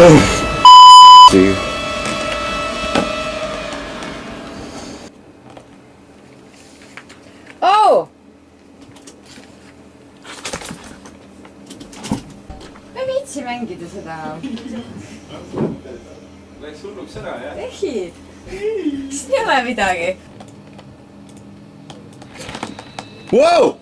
Dude. Oh! Ma ei viitsi mängida seda. Läks hulluks ära, jah? Ei, siin ei ole midagi. Wow!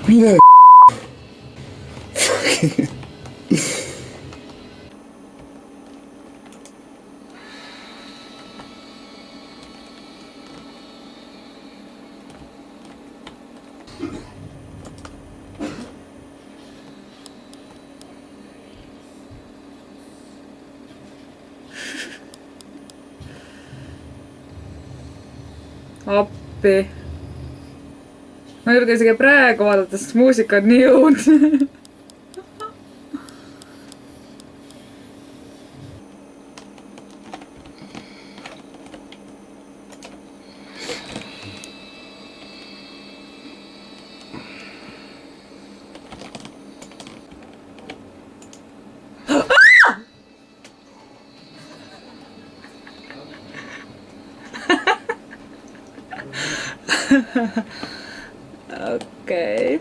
Mine Appi. Ma ei julge isegi praegu vaadata, sest muusika on nii õudne. Okei.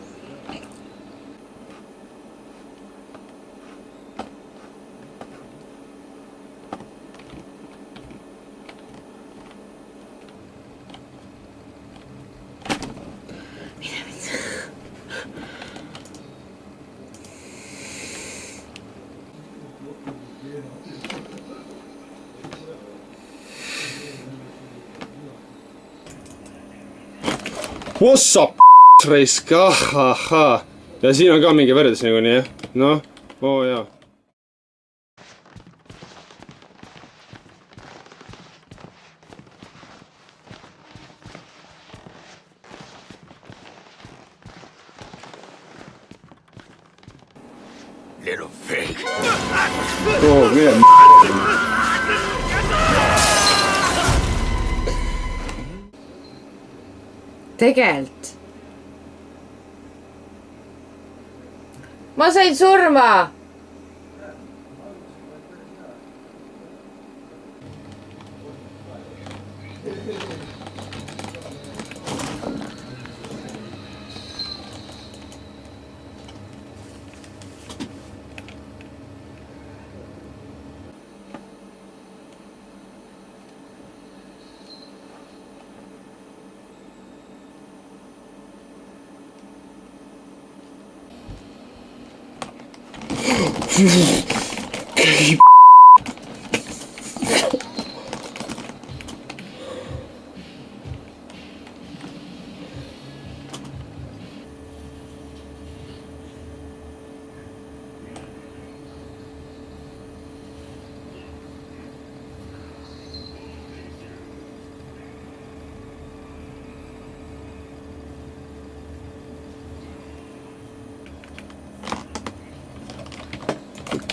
What's up, raisk, ahahah. Ja siin on ka mingi värdis nagu nii, jah? Noh, oo jaa. Little pig. Oo, mine Tegelt. Ma sain surma.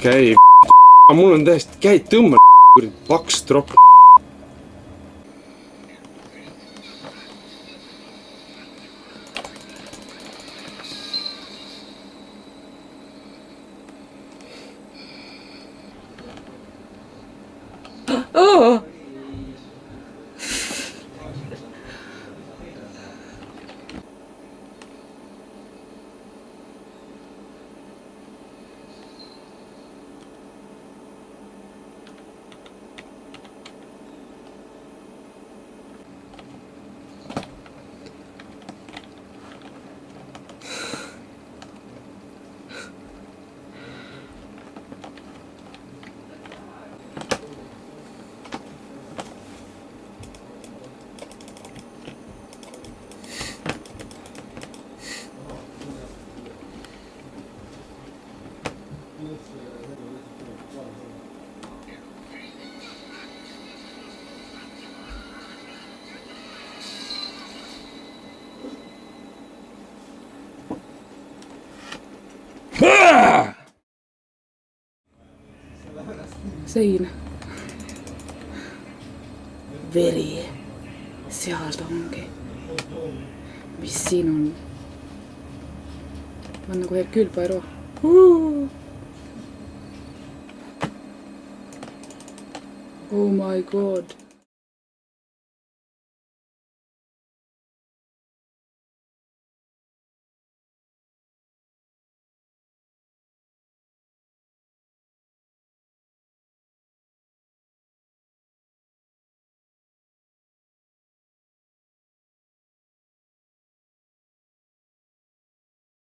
käi, mul on täiesti, käid tõmba, paks tropp. Oh! sein. Veri. Seal ta ongi. Mis siin on? Ma on nagu Hercule Poirot. Oh my god.